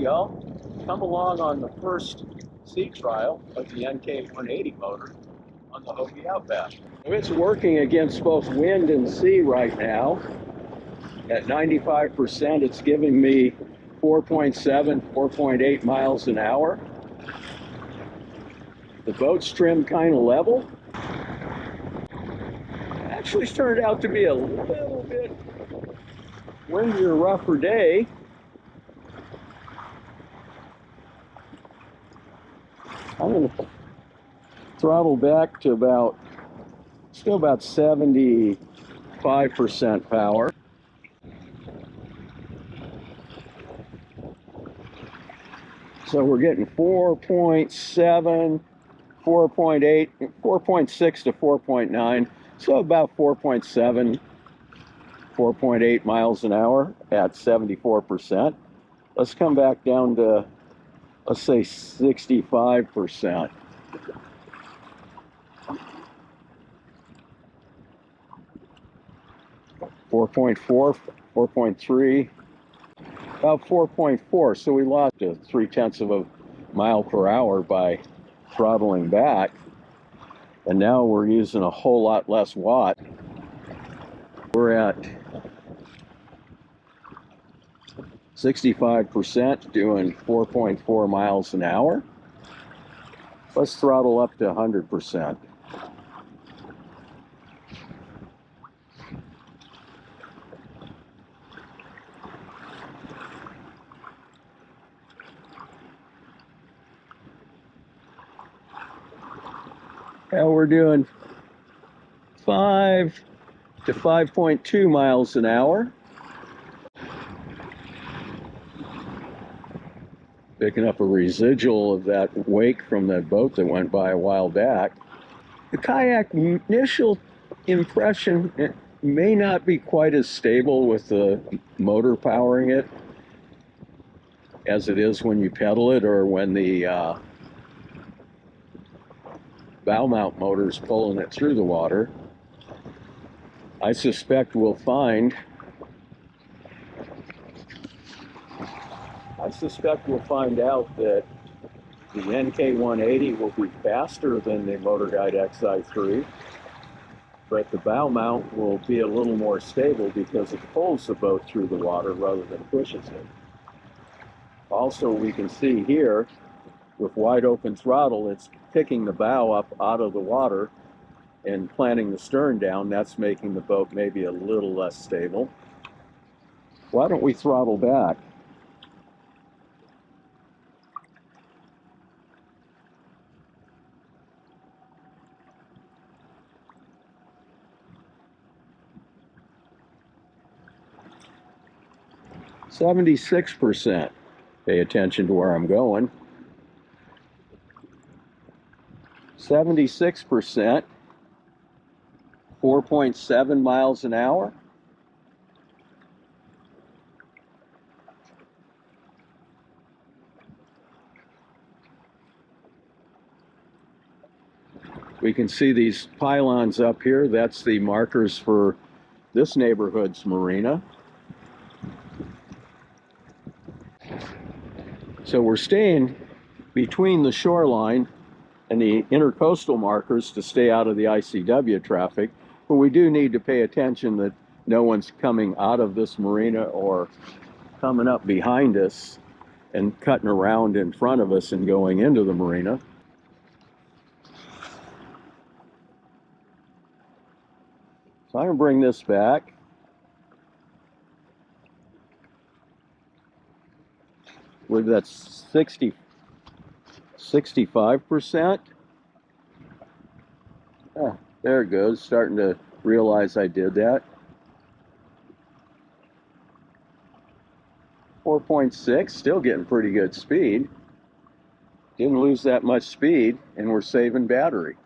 y'all. Come along on the first sea trial of the NK180 motor on the Hobie Outback. It's working against both wind and sea right now. At 95%, it's giving me 4.7, 4.8 miles an hour. The boat's trimmed kind of level. Actually turned out to be a little bit windier, rougher day. I'm going to throttle back to still about 75% power. So we're getting 4.7, 4.8, 4.6 to 4.9. So about 4.7, 4.8 miles an hour at 74%. Let's come back down to, let's say, 65%. Four 4.3, about 4.4. So we lost 0.3 of a mile per hour by throttling back. And now we're using a whole lot less watt. We're at 65%, doing 4.4 miles an hour. Let's throttle up to 100%. Now we're doing 5 to 5.2 miles an hour. Picking up a residual of that wake from that boat that went by a while back. The Kayak initial impression, it may not be quite as stable with the motor powering it as it is when you pedal it or when the bow mount motor is pulling it through the water. I suspect we'll find out that the NK180 will be faster than the Motor Guide XI3, but the bow mount will be a little more stable because it pulls the boat through the water rather than pushes it. Also, we can see here, with wide open throttle, it's picking the bow up out of the water and planting the stern down. That's making the boat maybe a little less stable. Why don't we throttle back? %. Pay attention to where I'm going. 76%, 4.7 miles an hour. We can see these pylons up here. That's the markers for this neighborhood's marina. So we're staying between the shoreline and the intercoastal markers to stay out of the ICW traffic, but we do need to pay attention that no one's coming out of this marina or coming up behind us and cutting around in front of us and going into the marina. So I'm going to bring this back. With that 65%. Oh, there it goes. Starting to realize I did that. 4.6, still getting pretty good speed. Didn't lose that much speed, and we're saving battery.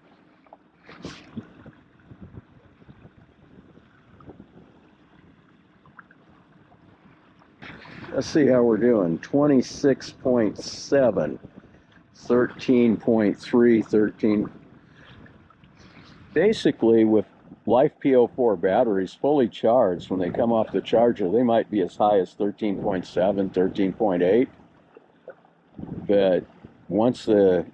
Let's see how we're doing. 26.7, 13.3, 13. Basically, with Life PO4 batteries fully charged, when they come off the charger, they might be as high as 13.7, 13.8. but once the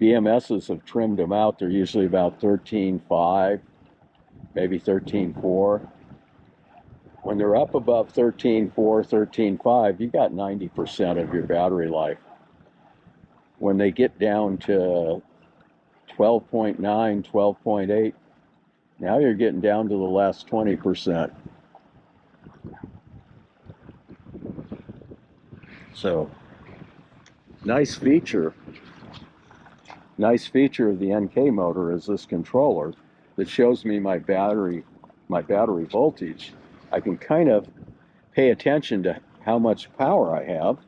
BMSs have trimmed them out, they're usually about 13.5, maybe 13.4. When they're up above 13.4, 13.5, you got 90% of your battery life. When they get down to 12.9, 12.8, now you're getting down to the last 20%. So, nice feature of the NK motor is this controller that shows me my battery voltage. I can kind of pay attention to how much power I have.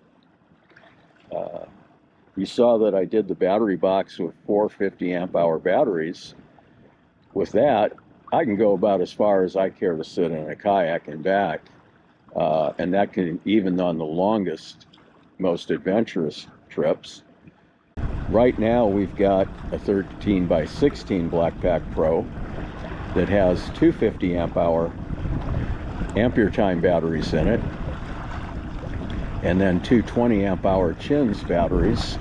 You saw that I did the battery box with 450 amp hour batteries. With that, I can go about as far as I care to sit in a kayak and back. And that can, even on the longest, most adventurous trips. Right now we've got a 13x16 Blackpack Pro that has 250 amp hour ampere time batteries in it, and then two 20 amp hour Chins batteries,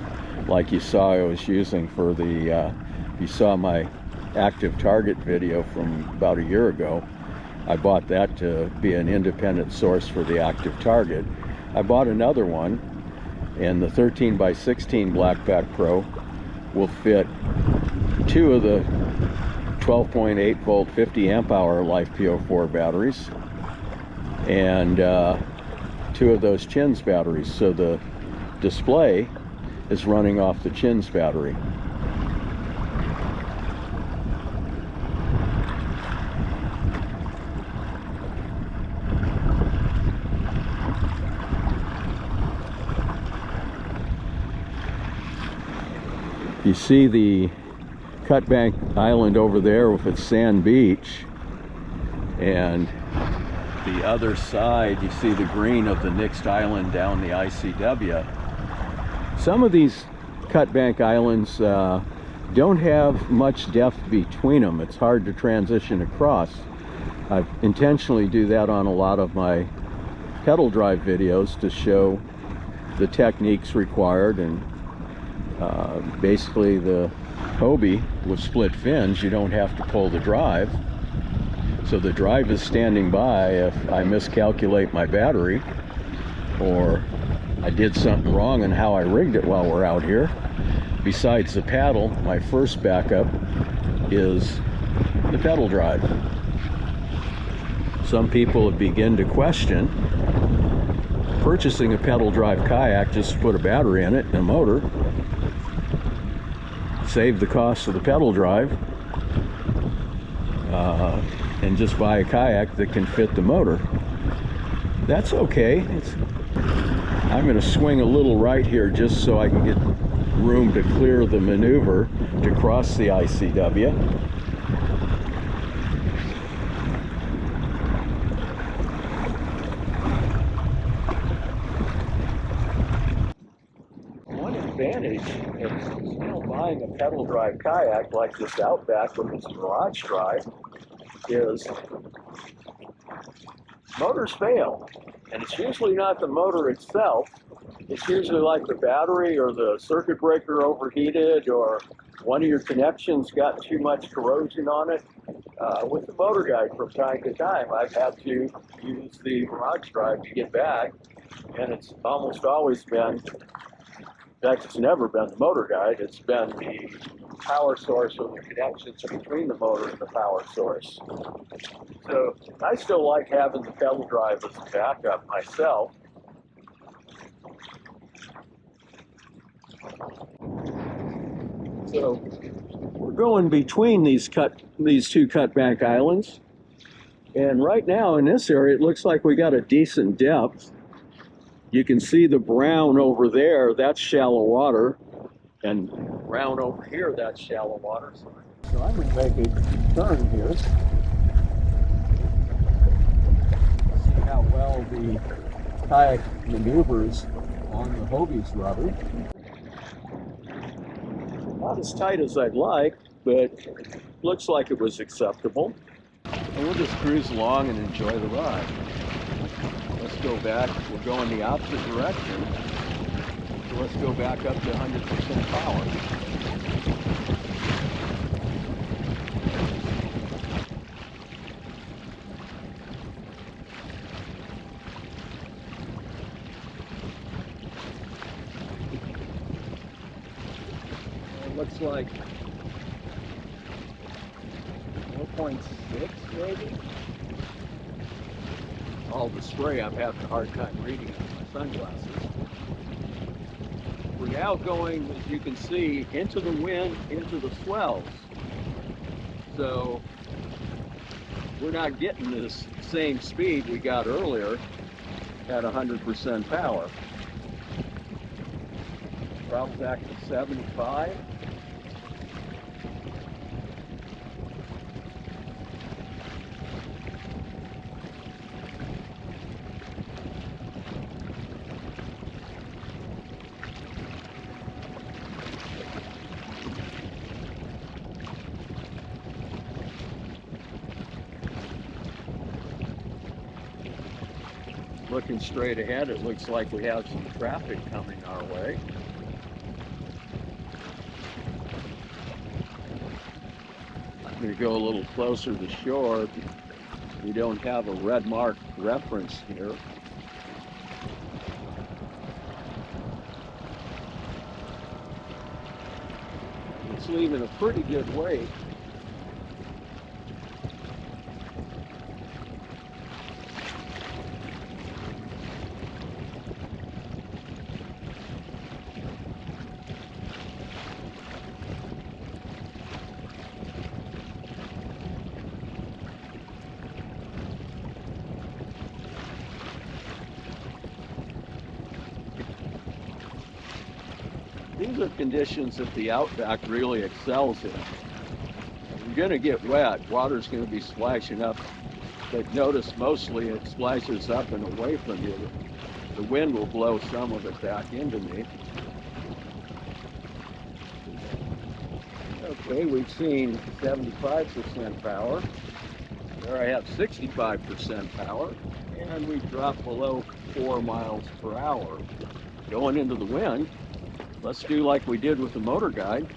like you saw I was using for the, you saw my active target video from about a year ago. I bought that to be an independent source for the active target. I bought another one, and the 13x16 Blackpack Pro will fit two of the 12.8 volt 50 amp hour Life PO4 batteries and two of those Chins batteries. So the display is running off the Chins battery. You see the Cutbank Island over there with its sand beach, and the other side you see the green of the Nixed Island down the ICW. Some of these Cutbank Islands don't have much depth between them. It's hard to transition across. I intentionally do that on a lot of my pedal drive videos to show the techniques required. And basically the Hobie with split fins, you don't have to pull the drive. So the drive is standing by if I miscalculate my battery or I did something wrong in how I rigged it while we're out here. Besides the paddle, my first backup is the pedal drive. Some people have begun to question purchasing a pedal drive kayak just to put a battery in it and a motor, save the cost of the pedal drive, and just buy a kayak that can fit the motor. That's okay. I'm going to swing a little right here just so I can get room to clear the maneuver to cross the ICW. One advantage of buying a pedal drive kayak like this Outback with this garage drive is motors fail, and it's usually not the motor itself. It's usually like the battery or the circuit breaker overheated or one of your connections got too much corrosion on it. With the motor guide, from time to time I've had to use the garage drive to get back, and it's almost always been, in fact it's never been the motor guide, it's been the power source or the connections between the motor and the power source. So I still like having the pedal drive as a backup myself. So we're going between these two Cutbank Islands, and right now in this area it looks like we got a decent depth. You can see the brown over there, that's shallow water, and brown over here, that's shallow water. So I'm going to make a turn here. See how well the kayak maneuvers on the Hobie's rubber. Not as tight as I'd like, but looks like it was acceptable. And we'll just cruise along and enjoy the ride. Let's go back. We'll go in the opposite direction. So let's go back up to 100% power. It looks like 4.6 maybe. All the spray, I'm having a hard time reading it with my sunglasses. We're now going, as you can see, into the wind, into the swells. So we're not getting this same speed we got earlier at 100% power. Drops back to 75. Looking straight ahead, it looks like we have some traffic coming our way. I'm going to go a little closer to shore. We don't have a red mark reference here. It's leaving a pretty good weight. These are conditions that the Outback really excels in. You're going to get wet. Water's going to be splashing up. But notice mostly it splashes up and away from you. The wind will blow some of it back into me. Okay, we've seen 75% power. There I have 65% power. And we dropped below 4 miles per hour. Going into the wind, let's do like we did with the motor guide,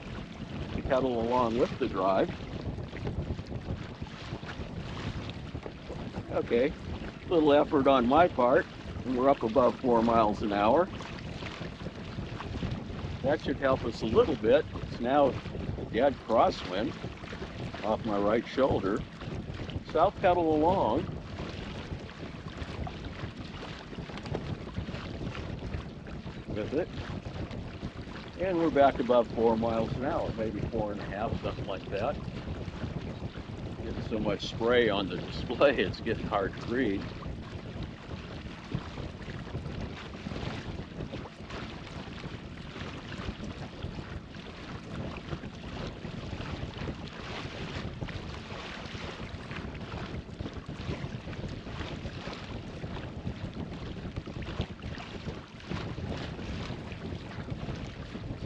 pedal along with the drive. Okay, little effort on my part, and we're up above 4 miles an hour. That should help us a little bit. It's now a dead crosswind off my right shoulder. South pedal along. With it. And we're back above 4 miles an hour, maybe 4.5, something like that. Getting so much spray on the display, it's getting hard to read.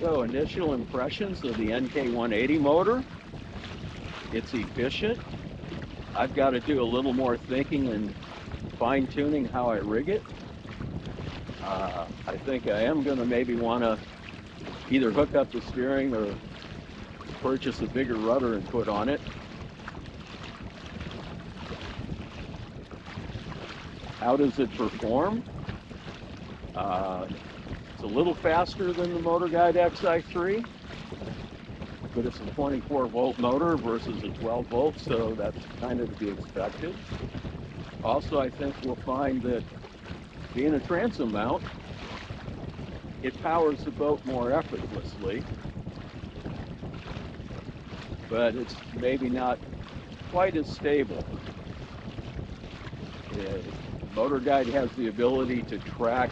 So initial impressions of the NK180 motor. It's efficient. I've got to do a little more thinking and fine-tuning how I rig it. I think I am going to maybe want to either hook up the steering or purchase a bigger rudder and put on it. How does it perform? It's a little faster than the Motor Guide XI3, but it's a 24-volt motor versus a 12-volt, so that's kind of to be expected. Also, I think we'll find that being a transom mount, it powers the boat more effortlessly, but it's maybe not quite as stable. The Motor Guide has the ability to track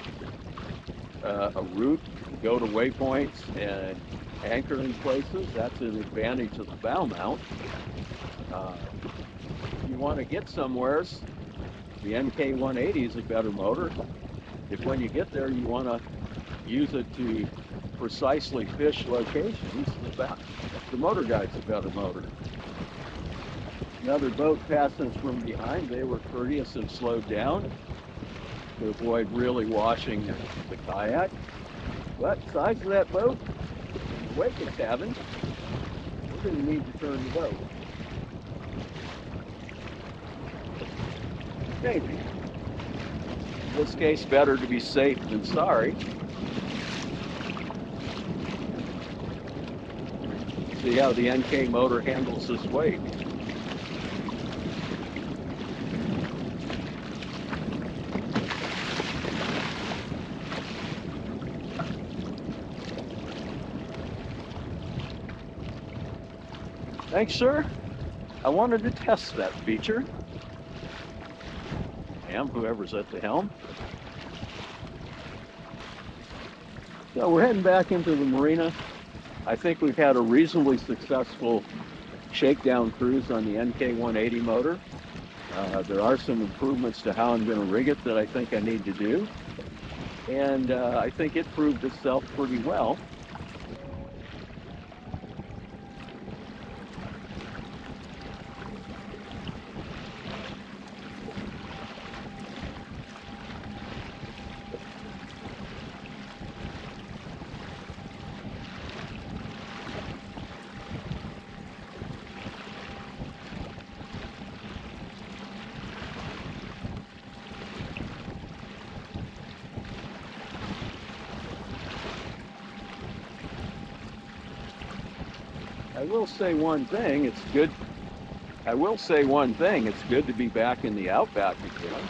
a route, go to waypoints, and anchor in places. That's an advantage of the bow mount. If you want to get somewheres, the NK180 is a better motor. If when you get there you want to use it to precisely fish locations, the Motor Guide's a better motor. Another boat passed us from behind. They were courteous and slowed down to avoid really washing the kayak. But size of that boat, the wake it's having, we're going to need to turn the boat. Maybe. In this case, better to be safe than sorry. See how the NK motor handles this weight. Thanks, sir. I wanted to test that feature. And whoever's at the helm. So we're heading back into the marina. I think we've had a reasonably successful shakedown cruise on the NK180 motor. There are some improvements to how I'm going to rig it that I think I need to do. And I think it proved itself pretty well. I will say one thing, it's good to be back in the Outback again.